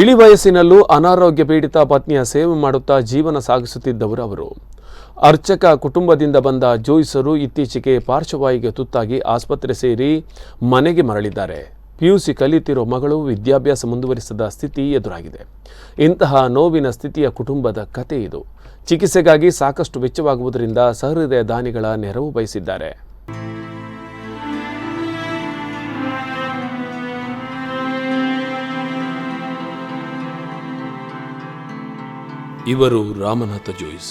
ಇಳಿ ವಯಸ್ಸಿನಲ್ಲೂ ಅನಾರೋಗ್ಯ ಪೀಡಿತ ಪತ್ನಿಯ ಸೇವೆ ಮಾಡುತ್ತಾ ಜೀವನ ಸಾಗಿಸುತ್ತಿದ್ದವರು ಅವರು. ಅರ್ಚಕ ಕುಟುಂಬದಿಂದ ಬಂದ ಜೋಯಿಸರು ಇತ್ತೀಚೆಗೆ ಪಾರ್ಶ್ವವಾಯುಗೆ ತುತ್ತಾಗಿ ಆಸ್ಪತ್ರೆ ಸೇರಿ ಮನೆಗೆ ಮರಳಿದ್ದಾರೆ. ಪಿಯುಸಿ ಕಲಿಯುತ್ತಿರೋ ಮಗಳು ವಿದ್ಯಾಭ್ಯಾಸ ಮುಂದುವರಿಸದ ಸ್ಥಿತಿ ಎದುರಾಗಿದೆ. ಇಂತಹ ನೋವಿನ ಸ್ಥಿತಿಯ ಕುಟುಂಬದ ಕತೆ ಇದು. ಚಿಕಿತ್ಸೆಗಾಗಿ ಸಾಕಷ್ಟು ವೆಚ್ಚವಾಗುವುದರಿಂದ ಸಹೃದಯ ದಾನಿಗಳ ನೆರವು ಬಯಸಿದ್ದಾರೆ. ಇವರು ರಾಮನಾಥ ಜೋಯಿಸ್,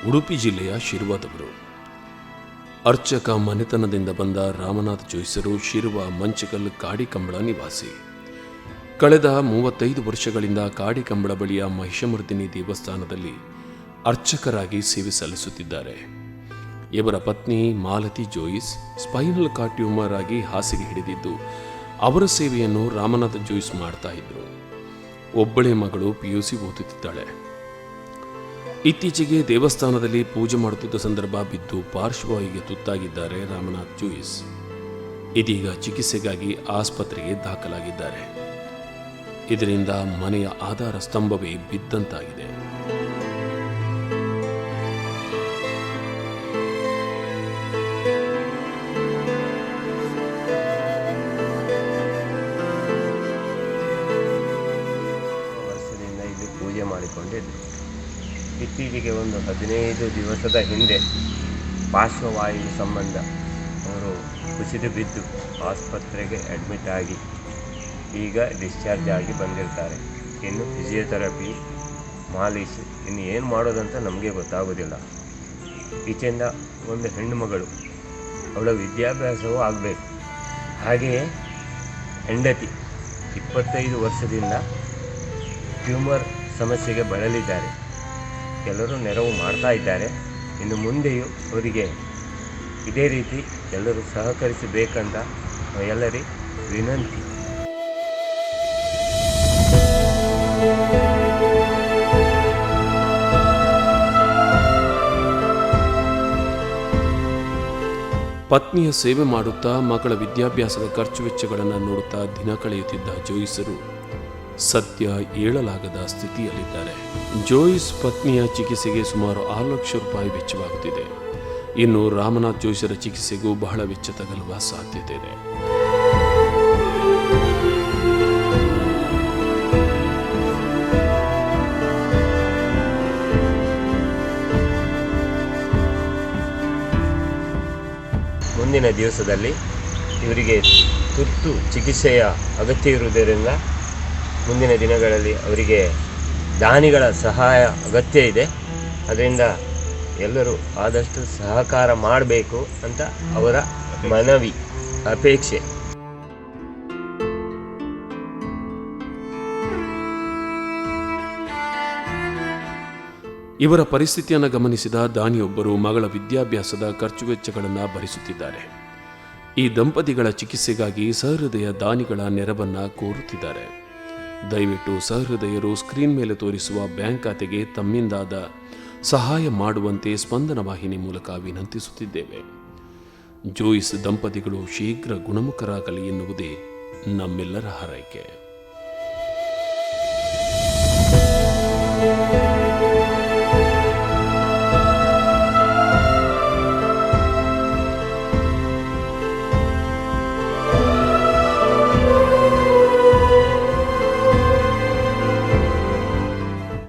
ಉಡುಪಿ ಜಿಲ್ಲೆಯ ಶಿರ್ವಾದವರು. ಅರ್ಚಕ ಮನೆತನದಿಂದ ಬಂದ ರಾಮನಾಥ ಜೋಯಿಸರು ಶಿರ್ವ ಮಂಚಕಲ್ ಕಾಡಿಕಂಬಳ ನಿವಾಸಿ. ಕಳೆದ 35 ವರ್ಷಗಳಿಂದ ಕಾಡಿಕಂಬಳ ಬಳಿಯ ಮಹಿಷಮರ್ದಿನಿ ದೇವಸ್ಥಾನದಲ್ಲಿ ಅರ್ಚಕರಾಗಿ ಸೇವೆ ಸಲ್ಲಿಸುತ್ತಿದ್ದಾರೆ. ಇವರ ಪತ್ನಿ Malathi Jois spinal cord tumour ಆಗಿ ಹಾಸಿಗೆ ಹಿಡಿದಿದ್ದು, ಅವರ ಸೇವೆಯನ್ನು ರಾಮನಾಥ ಜೋಯಿಸ್ ಮಾಡ್ತಾ ಇದ್ರು. ಒಬ್ಬಳೇ ಮಗಳು ಪಿಯುಸಿ ಓದುತ್ತಿದ್ದಾಳೆ. ಇತ್ತೀಚೆಗೆ ದೇವಸ್ಥಾನದಲ್ಲಿ ಪೂಜೆ ಮಾಡುತ್ತಿದ್ದ ಸಂದರ್ಭ ಬಿದ್ದು ಪಾರ್ಶ್ವವಾಯುಗೆ ತುತ್ತಾಗಿದ್ದಾರೆ ರಾಮನಾಥ್ ಜೋಯಿಸ್. ಇದೀಗ ಚಿಕಿತ್ಸೆಗಾಗಿ ಆಸ್ಪತ್ರೆಗೆ ದಾಖಲಾಗಿದ್ದಾರೆ. ಇದರಿಂದ ಮನೆಯ ಆಧಾರ ಸ್ತಂಭವೇ ಬಿದ್ದಂತಾಗಿದೆ. ವರ್ಷದಿಂದ ಇಲ್ಲಿ ಪೂಜೆ ಮಾಡಿಕೊಂಡಿದ್ದೆ. ಇತ್ತೀಚೆಗೆ ಒಂದು 15 ದಿವಸದ ಹಿಂದೆ ಪಾರ್ಶ್ವವಾಯು ಸಂಬಂಧ ಅವರು ಕುಸಿದು ಬಿದ್ದು ಆಸ್ಪತ್ರೆಗೆ ಅಡ್ಮಿಟ್ ಆಗಿ ಈಗ ಡಿಸ್ಚಾರ್ಜ್ ಆಗಿ ಬಂದಿರ್ತಾರೆ. ಇನ್ನು ಫಿಸಿಯೋಥೆರಪಿ, ಮಾಲೀಶ್, ಇನ್ನು ಏನು ಮಾಡೋದಂತ ನಮಗೆ ಗೊತ್ತಾಗೋದಿಲ್ಲ. ಈಚೆಯಿಂದ ಒಂದು ಹೆಣ್ಣು ಮಗಳು, ಅವಳ ವಿದ್ಯಾಭ್ಯಾಸವೂ ಆಗಬೇಕು. ಹಾಗೆಯೇ ಹೆಂಡತಿ 25 ವರ್ಷದಿಂದ ಟ್ಯೂಮರ್ ಸಮಸ್ಯೆಗೆ ಬಳಲಿದ್ದಾರೆ. ಎಲ್ಲರೂ ನೆರವು ಮಾಡ್ತಾ ಇದ್ದಾರೆ. ಇನ್ನು ಮುಂದೆಯೂ ಅವರಿಗೆ ಇದೇ ರೀತಿ ಎಲ್ಲರೂ ಸಹಕರಿಸಬೇಕಂತ ಎಲ್ಲರಿಗೆ ವಿನಂತಿ. ಪತ್ನಿಯ ಸೇವೆ ಮಾಡುತ್ತಾ ಮಕ್ಕಳ ವಿದ್ಯಾಭ್ಯಾಸದ ಖರ್ಚು ವೆಚ್ಚಗಳನ್ನು ನೋಡುತ್ತಾ ದಿನ ಕಳೆಯುತ್ತಿದ್ದ ಜೋಯಿಸರು ಸದ್ಯ ಏಳಲಾಗದ ಸ್ಥಿತಿಯಲ್ಲಿದ್ದಾರೆ. ಜೋಯಿಸ್ ಪತ್ನಿಯ ಚಿಕಿತ್ಸೆಗೆ ಸುಮಾರು 6 ಲಕ್ಷ ರೂಪಾಯಿ ವೆಚ್ಚವಾಗುತ್ತಿದೆ. ಇನ್ನು ರಾಮನಾಥ್ ಜೋಯಿಸರ ಚಿಕಿತ್ಸೆಗೂ ಬಹಳ ವೆಚ್ಚ ತಗಲುವ ಸಾಧ್ಯತೆ ಇದೆ. ಮುಂದಿನ ದಿವಸದಲ್ಲಿ ಇವರಿಗೆ ತುರ್ತು ಚಿಕಿತ್ಸೆಯ ಅಗತ್ಯ ಇರುವುದರಿಂದ ಮುಂದಿನ ದಿನಗಳಲ್ಲಿ ಅವರಿಗೆ ದಾನಿಗಳ ಸಹಾಯ ಅಗತ್ಯ ಇದೆ. ಅದರಿಂದ ಎಲ್ಲರೂ ಆದಷ್ಟು ಸಹಕಾರ ಮಾಡಬೇಕು ಅಂತ ಅವರ ಮನವಿ, ಅಪೇಕ್ಷೆ. ಇವರ ಪರಿಸ್ಥಿತಿಯನ್ನು ಗಮನಿಸಿದ ದಾನಿಯೊಬ್ಬರು ಮಗಳ ವಿದ್ಯಾಭ್ಯಾಸದ ಖರ್ಚು ವೆಚ್ಚಗಳನ್ನು ಭರಿಸುತ್ತಿದ್ದಾರೆ. ಈ ದಂಪತಿಗಳ ಚಿಕಿತ್ಸೆಗಾಗಿ ಸಹೃದಯ ದಾನಿಗಳ ನೆರವನ್ನು ಕೋರುತ್ತಿದ್ದಾರೆ. ದಯವಿಟ್ಟು ಸಹೃದಯರು ಸ್ಕ್ರೀನ್ ಮೇಲೆ ತೋರಿಸುವ ಬ್ಯಾಂಕ್ ಖಾತೆಗೆ ತಮ್ಮಿಂದಾದ ಸಹಾಯ ಮಾಡುವಂತೆ ಸ್ಪಂದನ ವಾಹಿನಿ ಮೂಲಕ ವಿನಂತಿಸುತ್ತಿದ್ದೇವೆ. ಜೋಯಿಸ್ ದಂಪತಿಗಳು ಶೀಘ್ರ ಗುಣಮುಖರಾಗಲಿ ಎನ್ನುವುದೇ ನಮ್ಮೆಲ್ಲರ ಹಾರೈಕೆ.